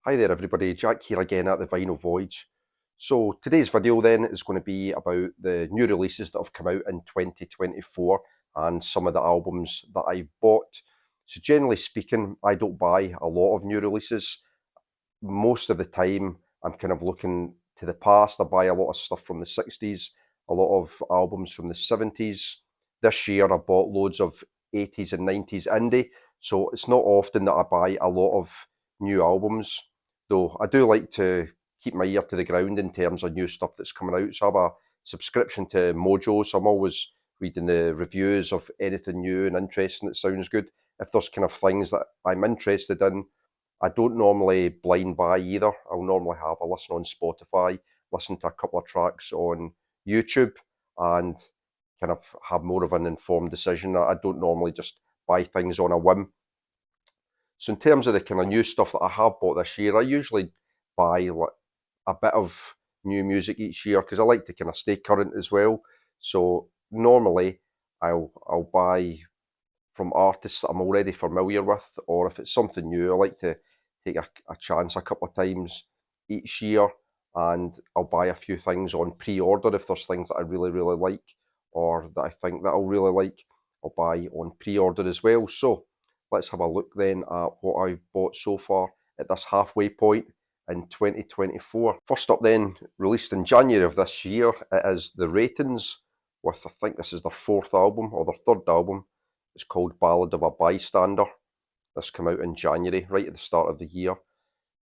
Hi there everybody, Jack here again at the Vinyl Voyage. So today's video then is going to be about the new releases that have come out in 2024 and some of the albums that I've bought. So generally speaking, I don't buy a lot of new releases. Most of the time I'm kind of looking to the past. I buy a lot of stuff from the 60s, a lot of albums from the 70s. This year I bought loads of 80s and 90s indie, so it's not often that I buy a lot of new albums, though I do like to keep my ear to the ground in terms of new stuff that's coming out. So I have a subscription to Mojo, so I'm always reading the reviews of anything new and interesting that sounds good. If there's kind of things that I'm interested in, I don't normally blind buy either. I'll normally have a listen on Spotify, listen to a couple of tracks on YouTube, and kind of have more of an informed decision. I don't normally just buy things on a whim. So in terms of the kind of new stuff that I have bought this year, I usually buy like a bit of new music each year because I like to kind of stay current as well. So normally I'll buy from artists that I'm already familiar with, or if it's something new, I like to take a chance a couple of times each year, and I'll buy a few things on pre-order if there's things that I really, really like, or that I think that I'll really like, I'll buy on pre-order as well. So let's have a look then at what I've bought so far at this halfway point in 2024. First up then, released in January of this year, it is The Ratings, with I think this is their fourth album, or their third album. It's called Ballad of a Bystander. This came out in January, right at the start of the year.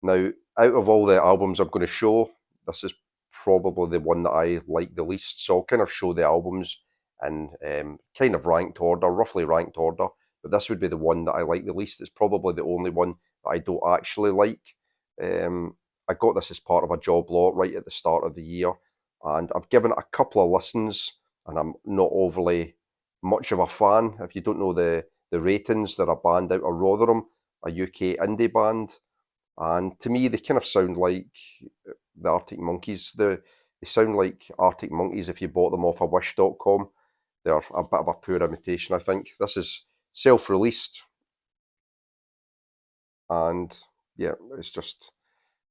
Now, out of all the albums I'm going to show, this is probably the one that I like the least. So I'll kind of show the albums in kind of ranked order, roughly ranked order. But this would be the one that I like the least. It's probably the only one that I don't actually like. I got this as part of a job lot right at the start of the year, and I've given it a couple of listens, and I'm not overly much of a fan. If you don't know the Ratings, they're a band out of Rotherham, a UK indie band, and to me they kind of sound like the Arctic Monkeys. They sound like Arctic Monkeys if you bought them off of Wish.com. They're a bit of a poor imitation, I think. This is self-released, and yeah, it's just,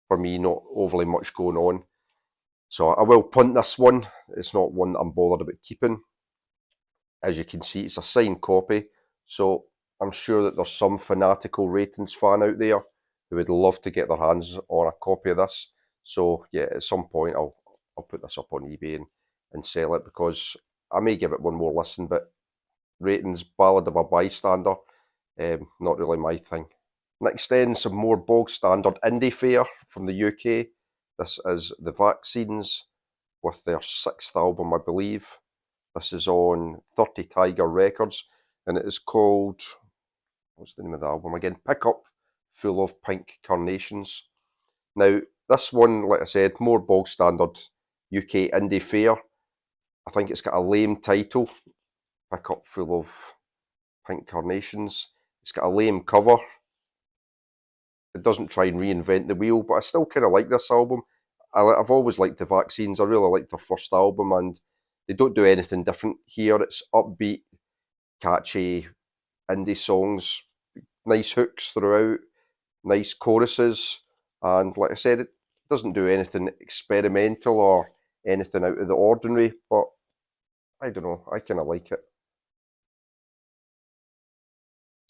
for me, not overly much going on. So I will punt this one. It's not one that I'm bothered about keeping. As you can see, it's a signed copy, so I'm sure that there's some fanatical Ratings fan out there who would love to get their hands on a copy of this. So yeah, at some point I'll put this up on eBay and sell it, because I may give it one more listen, but Ratings Ballad of a Bystander, not really my thing. Next then, some more bog standard indie fare from the UK. This is The Vaccines with their sixth album, I believe. This is on 30 Tiger Records, and it is called, what's the name of the album again? Pick Up Full of Pink Carnations. Now, this one, like I said, more bog standard UK indie fare. I think it's got a lame title, Pick Up Full of Pink Carnations. It's got a lame cover. It doesn't try and reinvent the wheel, but I still kind of like this album. I've always liked The Vaccines. I really liked their first album, and they don't do anything different here. It's upbeat, catchy indie songs, nice hooks throughout, nice choruses, and like I said, it doesn't do anything experimental or anything out of the ordinary, but I don't know, I kind of like it.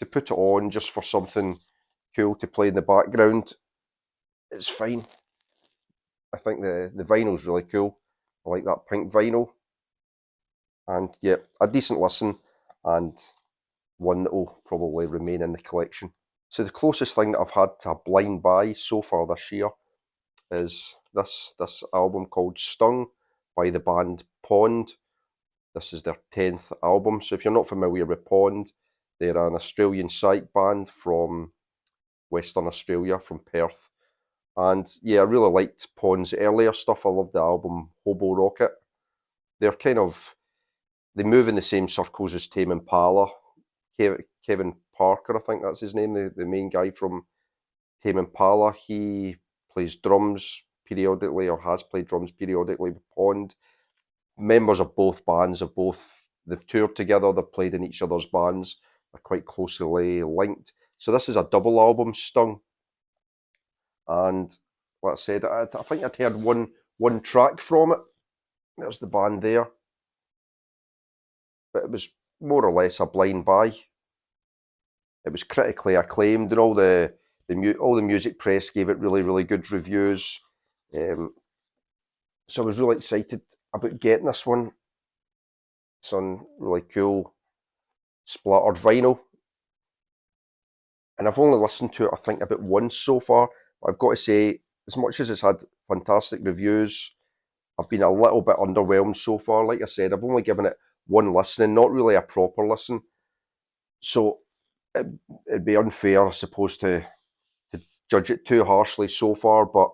To put it on just for something cool to play in the background, it's fine. I think the vinyl's really cool. I like that pink vinyl. And yeah, a decent listen, and one that will probably remain in the collection. So the closest thing that I've had to a blind buy so far this year is this album called Stung by the band Pond. This is their 10th album. So if you're not familiar with Pond, they're an Australian psych band from Western Australia, from Perth. And yeah, I really liked Pond's earlier stuff. I loved the album Hobo Rocket. They're kind of, they move in the same circles as Tame Impala. Kevin Parker, I think that's his name, the main guy from Tame Impala. He plays drums periodically, or has played drums periodically with Pond. Members of both bands they've toured together, they've played in each other's bands, they're quite closely linked. So this is a double album, Stung. and like I said, I think I'd heard one track from it. There's the band there, but it was more or less a blind buy. It was critically acclaimed, and all the music press gave it really good reviews. So I was really excited about getting this one. It's on really cool splattered vinyl, and I've only listened to it I think about once so far. But I've got to say, as much as it's had fantastic reviews, I've been a little bit underwhelmed so far. Like I said, I've only given it one listen, and not really a proper listen. So it'd be unfair, I suppose, to judge it too harshly so far. But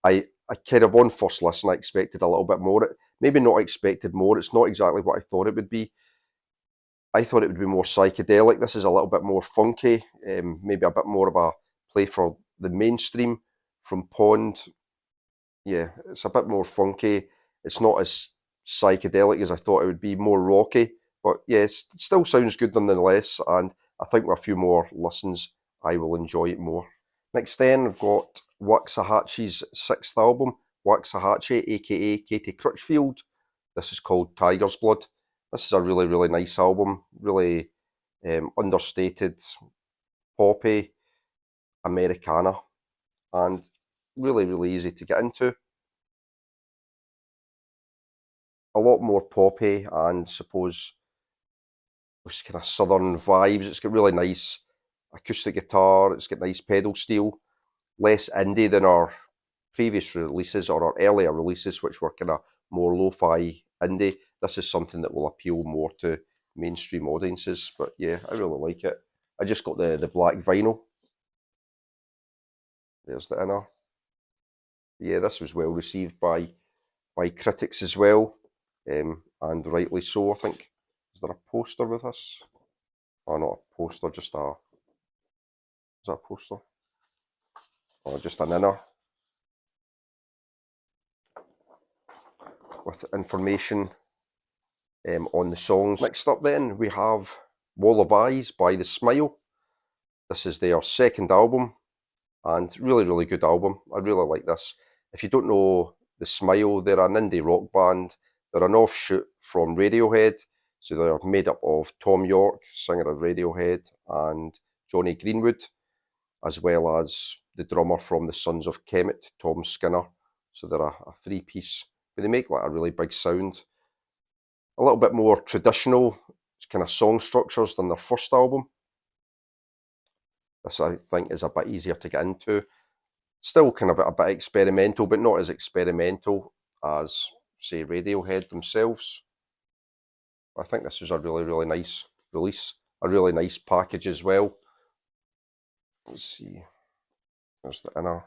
I kind of on first listen, I expected a little bit more. Maybe not expected more. It's not exactly what I thought it would be. I thought it would be more psychedelic. This is a little bit more funky, maybe a bit more of a play for the mainstream from Pond. Yeah, it's a bit more funky. It's not as psychedelic as I thought it would be, more rocky. But yeah, it still sounds good nonetheless. And I think with a few more listens, I will enjoy it more. Next then, we've got Waxahachie's sixth album, Waxahachie, aka Katie Crutchfield. This is called Tiger's Blood. This is a really nice album, really understated, poppy, Americana, and really easy to get into. A lot more poppy and suppose this kind of southern vibes. It's got really nice acoustic guitar, it's got nice pedal steel, less indie than our previous releases or our earlier releases, which were kind of more lo-fi indie. This is something that will appeal more to mainstream audiences. But yeah, I really like it. I just got the black vinyl. There's the inner. Yeah, this was well received by critics as well, and rightly so, I think. Is there a poster with this? Oh, not a poster, just a... Is that a poster? Oh, just an inner with information on the songs. Next up then, we have Wall of Eyes by The Smile. This is their second album, and really good album. I really like this. If you don't know The Smile, they're an indie rock band. They're an offshoot from Radiohead, so they're made up of Tom York, singer of Radiohead, and Johnny Greenwood, as well as the drummer from the Sons of Kemet, Tom Skinner. So they're a three-piece, but they make like a really big sound. A little bit more traditional kind of song structures than their first album. This, I think, is a bit easier to get into. Still kind of a bit experimental, but not as experimental as, say, Radiohead themselves. I think this was a really nice release, a really nice package as well. Let's see, there's the inner.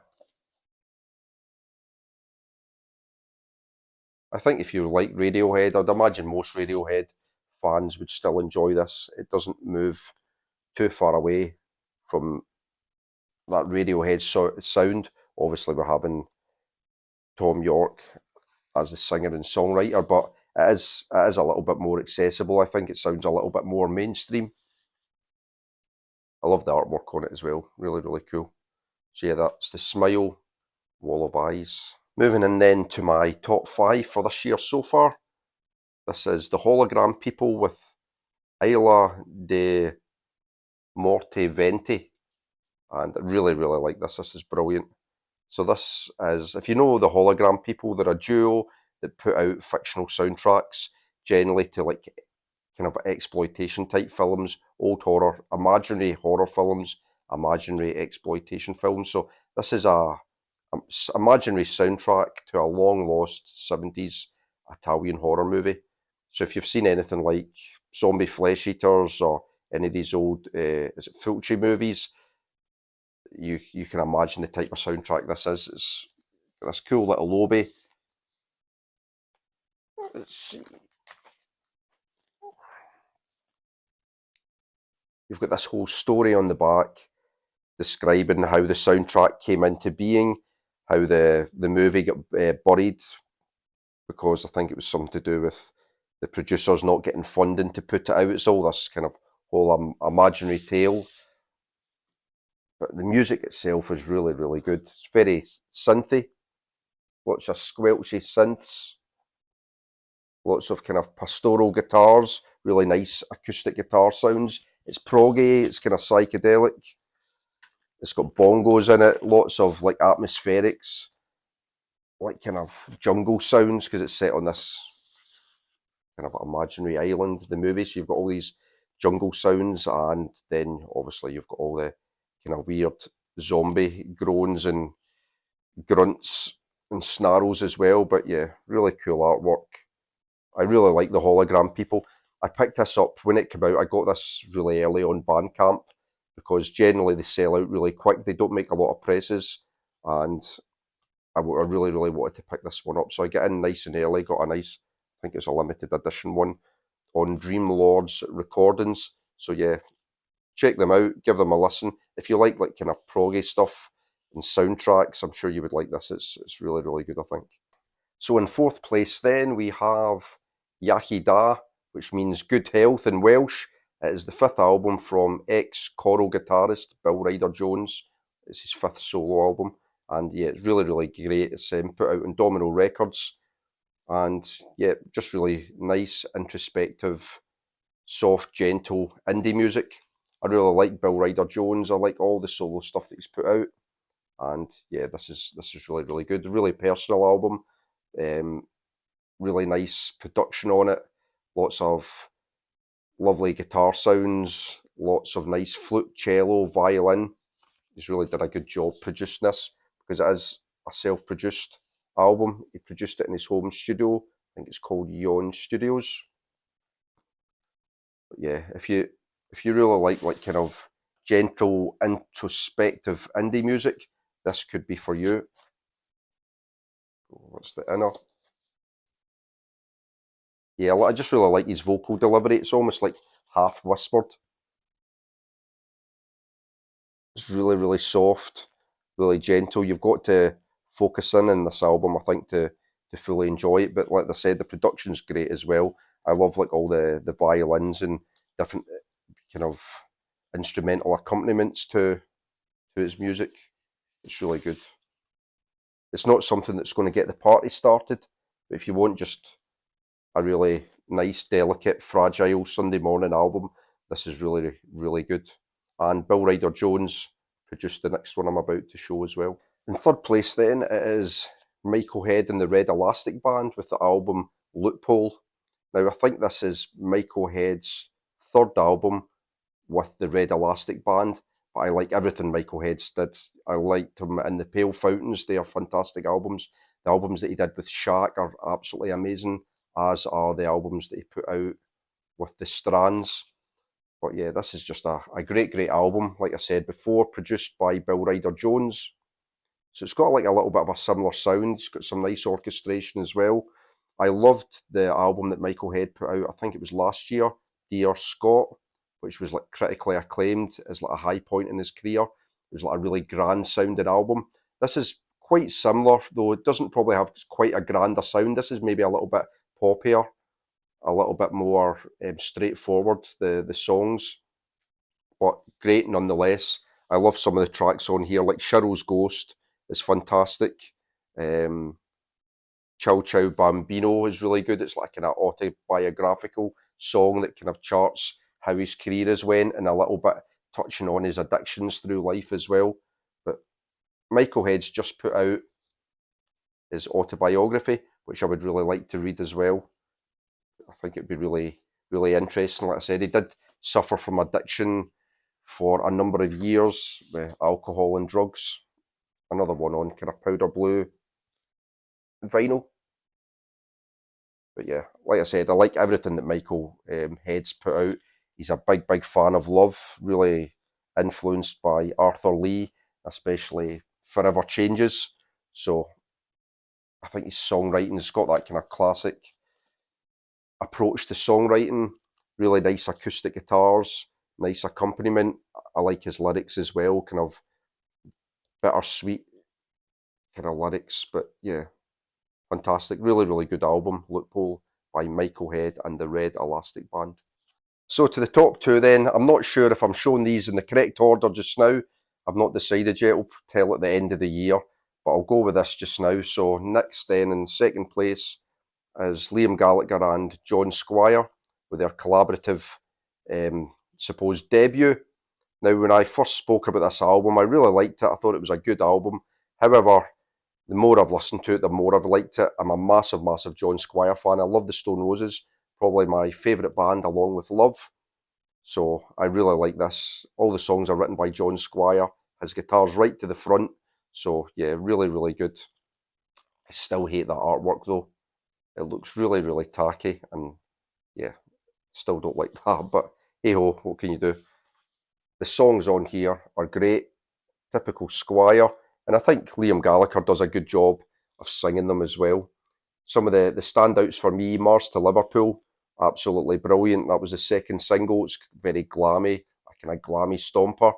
I think if you like Radiohead, I'd imagine most Radiohead fans would still enjoy this. It doesn't move too far away from that Radiohead sound. Obviously, we're having Tom York as the singer and songwriter, but it is a little bit more accessible. I think it sounds a little bit more mainstream. I love the artwork on it as well. Really cool. So yeah, that's The Smile, Wall of Eyes. Moving in then to my top 5 for this year so far. This is the Hologram People with Isla de Morte Venti. And I really like this. This is brilliant. So this is, if you know the Hologram People, they're a duo that put out fictional soundtracks, generally to like kind of exploitation type films, old horror, imaginary horror films, imaginary exploitation films. So this is a imaginary soundtrack to a long lost 70s Italian horror movie. So if you've seen anything like Zombie Flesh Eaters or any of these old is it Fulci movies, you can imagine the type of soundtrack this is. It's this cool little lobby. Let's see. You've got this whole story on the back describing how the soundtrack came into being, how the movie got buried because I think it was something to do with the producers not getting funding to put it out. It's all this kind of whole imaginary tale. But the music itself is really, really good. It's very synthy, lots of squelchy synths, lots of kind of pastoral guitars, really nice acoustic guitar sounds. It's proggy, it's kind of psychedelic. It's got bongos in it, lots of like atmospherics, like kind of jungle sounds because it's set on this kind of imaginary island, the movie. So you've got all these jungle sounds, and then obviously you've got all the kind of weird zombie groans and grunts and snarls as well. But yeah, really cool artwork. I really like the Hologram People. I picked this up when it came out. I got this really early on Bandcamp because generally they sell out really quick. They don't make a lot of presses, and I really, really wanted to pick this one up. So I get in nice and early, got a nice, I think it's a limited edition one on Dream Lords Recordings. So yeah, check them out, give them a listen. If you like kind of proggy stuff and soundtracks, I'm sure you would like this. It's really, really good, I think. So in fourth place then we have Yahi Da, which means good health in Welsh. It is the fifth album from ex-choral guitarist Bill Ryder Jones. It's his fifth solo album, and yeah, it's really, really great. It's put out on Domino Records, and yeah, just really nice, introspective, soft, gentle indie music. I really like Bill Ryder Jones. I like all the solo stuff that he's put out, and yeah, this is really, really good. Really personal album. Really nice production on it. Lots of lovely guitar sounds. Lots of nice flute, cello, violin. He's really done a good job producing this because it is a self-produced album. He produced it in his home studio. I think it's called Yawn Studios. But yeah, if you really like kind of gentle, introspective indie music, this could be for you. What's the inner? Yeah, I just really like his vocal delivery. It's almost like half whispered. It's really, really soft, really gentle. You've got to focus in on this album, I think, to fully enjoy it. But like I said, the production's great as well. I love like all the violins and different kind of instrumental accompaniments to his music. It's really good. It's not something that's going to get the party started, but if you want just a really nice, delicate, fragile Sunday morning album, this is really, really good. And Bill Ryder Jones produced the next one I'm about to show as well. In third place then, it is Michael Head and the Red Elastic Band with the album Loophole. Now I think this is Michael Head's third album with the Red Elastic Band, but I like everything Michael Heads did. I liked him in the Pale Fountains. They are fantastic albums. The albums that he did with Shaq are absolutely amazing, as are the albums that he put out with the Strands. But yeah, this is just a great, great album. Like I said before, produced by Bill Ryder Jones. So it's got like a little bit of a similar sound. It's got some nice orchestration as well. I loved the album that Michael Head put out, I think it was last year, Dear Scott, which was like critically acclaimed as like a high point in his career. It was like a really grand sounding album. This is quite similar, though it doesn't probably have quite a grander sound. This is maybe a little bit poppier, a little bit more straightforward, the songs, but great nonetheless. I love some of the tracks on here, like Cheryl's Ghost is fantastic. Chow Chow Bambino is really good. It's like an autobiographical song that kind of charts how his career has went and a little bit touching on his addictions through life as well. But Michael Head's just put out his autobiography, which I would really like to read as well. I think it'd be really, really interesting. Like I said, he did suffer from addiction for a number of years with alcohol and drugs. Another one on kind of powder blue vinyl. But yeah, like I said, I like everything that Michael Head's put out. He's a big, big fan of Love, really influenced by Arthur Lee, especially Forever Changes. So I think his songwriting's got that kind of classic approach to songwriting, really nice acoustic guitars, nice accompaniment. I like his lyrics as well, kind of bittersweet kind of lyrics, but yeah, fantastic. Really, really good album, Loophole by Michael Head and the Red Elastic Band. So to the top two then, I'm not sure if I'm showing these in the correct order just now. I've not decided yet. I'll tell at the end of the year, but I'll go with this just now. So next then in second place is Liam Gallagher and John Squire with their collaborative supposed debut. Now, when I first spoke about this album, I really liked it. I thought it was a good album. However, the more I've listened to it, the more I've liked it. I'm a massive, massive John Squire fan. I love the Stone Roses, probably my favourite band along with Love. So I really like this. All the songs are written by John Squire. His guitar's right to the front. So yeah, really, really good. I still hate that artwork though. It looks really, really tacky, and yeah, still don't like that. But hey ho, what can you do? The songs on here are great, typical Squire, and I think Liam Gallagher does a good job of singing them as well. Some of the standouts for me, Mars to Liverpool, absolutely brilliant. That was the second single. It's very glammy, a kind of glammy stomper.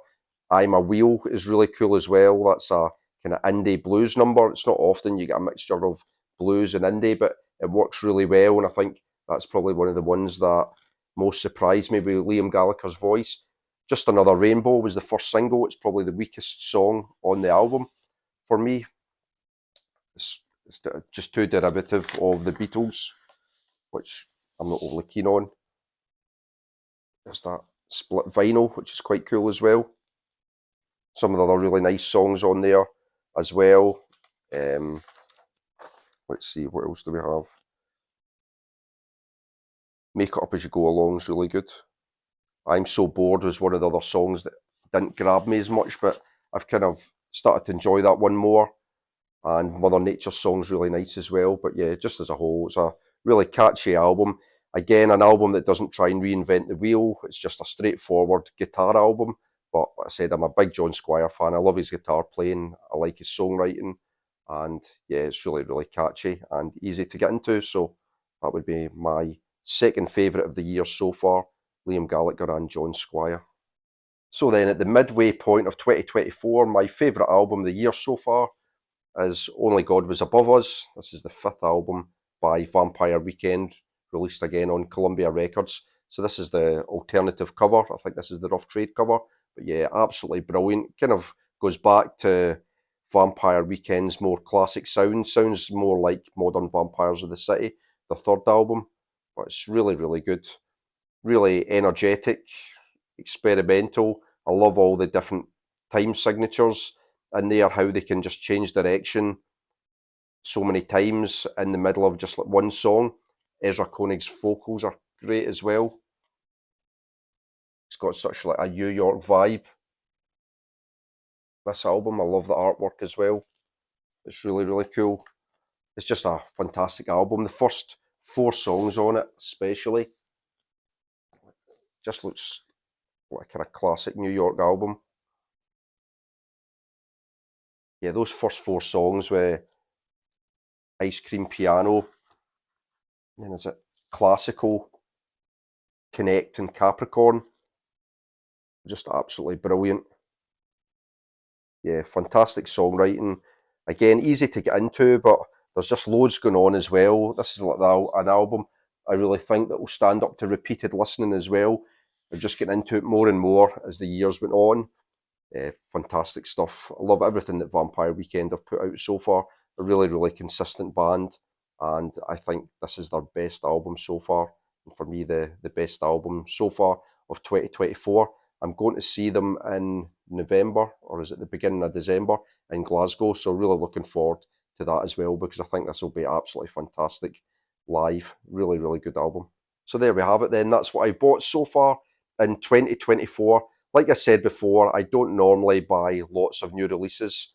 I'm a Wheel is really cool as well. That's a kind of indie blues number. It's not often you get a mixture of blues and indie, but it works really well. And I think that's probably one of the ones that most surprised me with Liam Gallagher's voice. Just Another Rainbow was the first single. It's probably the weakest song on the album for me. It's just too derivative of the Beatles, which I'm not overly keen on. There's that split vinyl, which is quite cool as well. Some of the other really nice songs on there as well. Let's see, what else do we have? Make It Up As You Go Along is really good. I'm So Bored was one of the other songs that didn't grab me as much, but I've kind of started to enjoy that one more. And Mother Nature's song's really nice as well. But yeah, just as a whole, it's a really catchy album. Again, an album that doesn't try and reinvent the wheel. It's just a straightforward guitar album. But like I said, I'm a big John Squire fan. I love his guitar playing. I like his songwriting. And yeah, it's really, really catchy and easy to get into. So that would be my second favourite of the year so far, Liam Gallagher and John Squire. So then at the midway point of 2024, my favourite album of the year so far is Only God Was Above Us. This is the fifth album by Vampire Weekend, released again on Columbia Records. So this is the alternative cover. I think this is the Rough Trade cover. But yeah, absolutely brilliant. Kind of goes back to Vampire Weekend's more classic sound. Sounds more like Modern Vampires of the City, the third album. But it's really, really good. Really energetic, experimental. I love all the different time signatures in there, how they can just change direction so many times in the middle of just like one song. Ezra Koenig's vocals are great as well. It's got such like a New York vibe. This album, I love the artwork as well. It's really, really cool. It's just a fantastic album. The first four songs on it, especially, just looks like a kind of classic New York album. Yeah, those first four songs with Ice Cream Piano, and then is it Classical, Connect, and Capricorn? Just absolutely brilliant. Yeah, fantastic songwriting. Again, easy to get into, but there's just loads going on as well. This is like an album I really think that will stand up to repeated listening as well. I'm just getting into it more and more as the years went on. Fantastic stuff. I love everything that Vampire Weekend have put out so far. A really, really consistent band, and I think this is their best album so far. And for me, the best album so far of 2024. I'm going to see them in November, or is it the beginning of December, in Glasgow. So really looking forward to that as well, because I think this will be absolutely fantastic live. Really, really good album. So there we have it then. That's what I bought so far in 2024. Like I said before, I don't normally buy lots of new releases.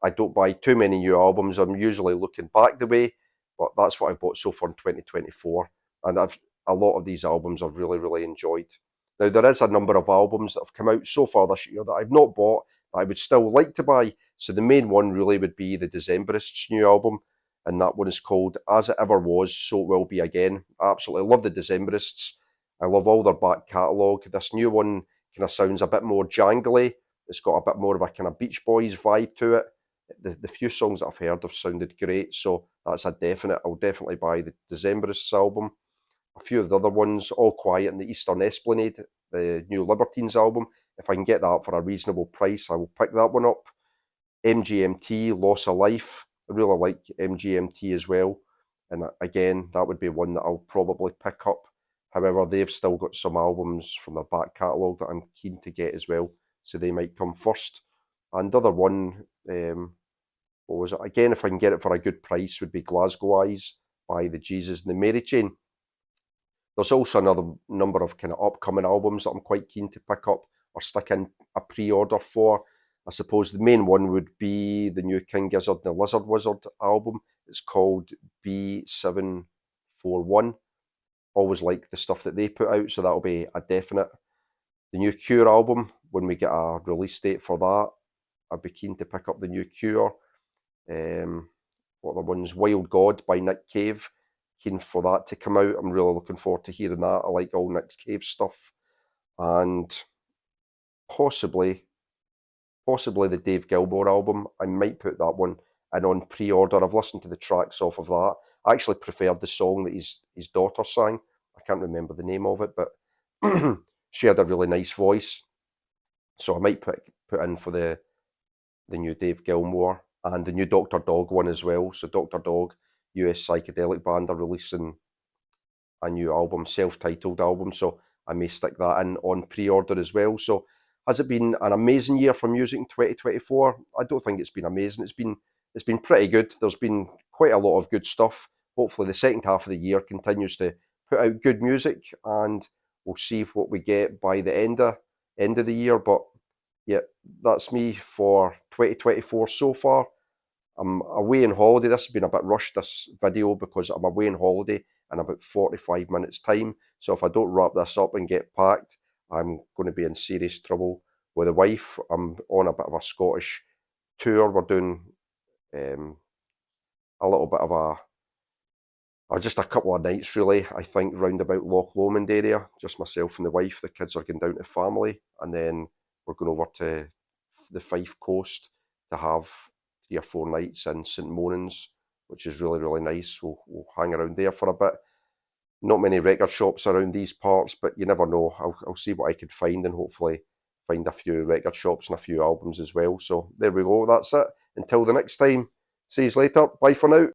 I don't buy too many new albums. I'm usually looking back the way, but that's what I bought so far in 2024. And a lot of these albums I've really, really enjoyed. Now, there is a number of albums that have come out so far this year that I've not bought, that I would still like to buy. So the main one really would be the Decemberists' new album, and that one is called As It Ever Was, So It Will Be Again. I absolutely love the Decemberists. I love all their back catalogue. This new one kind of sounds a bit more jangly. It's got a bit more of a kind of Beach Boys vibe to it. The few songs that I've heard have sounded great, so that's a definite. I'll definitely buy the Decemberists album. A few of the other ones, All Quiet in the Eastern Esplanade, the new Libertines album, if I can get that for a reasonable price, I will pick that one up. MGMT, Loss of Life. I really like MGMT as well. And again, that would be one that I'll probably pick up. However, they've still got some albums from their back catalogue that I'm keen to get as well. So they might come first. And the other one, what was it? Again, if I can get it for a good price, would be Glasgow Eyes by the Jesus and the Mary Chain. There's also another number of kind of upcoming albums that I'm quite keen to pick up or stick in a pre-order for. I suppose the main one would be the new King Gizzard and the Lizard Wizard album. It's called B741. Always like the stuff that they put out, so that'll be a definite. The new Cure album, when we get a release date for that, I'd be keen to pick up the new Cure. What other ones? Wild God by Nick Cave. Keen for that to come out. I'm really looking forward to hearing that. I like all Nick Cave stuff. And possibly the Dave Gilmour album. I might put that one in on pre-order. I've listened to the tracks off of that. I actually preferred the song that his daughter sang. I can't remember the name of it, but she had a really nice voice. So I might put in for the new Dave Gilmour and the new Dr. Dog one as well. So Dr. Dog, US psychedelic band, are releasing a new album, self-titled album. So I may stick that in on pre-order as well. So has it been an amazing year for music in 2024? I don't think it's been amazing. It's been pretty good. There's been quite a lot of good stuff. Hopefully the second half of the year continues to put out good music, and we'll see what we get by the end of the year. But yeah, that's me for 2024 so far. I'm away on holiday. This has been a bit rushed, this video, because I'm away on holiday in about 45 minutes time. So if I don't wrap this up and get packed, I'm going to be in serious trouble with the wife. I'm on a bit of a Scottish tour. We're doing a little bit of just a couple of nights really, I think, round about Loch Lomond area. Just myself and the wife. The kids are going down to family, and then we're going over to the Fife coast to have 3 or 4 nights in St Monans, which is really, really nice. We'll hang around there for a bit. Not many record shops around these parts, but you never know. I'll see what I could find, and hopefully find a few record shops and a few albums as well. So there we go. That's it. Until the next time. See you later. Bye for now.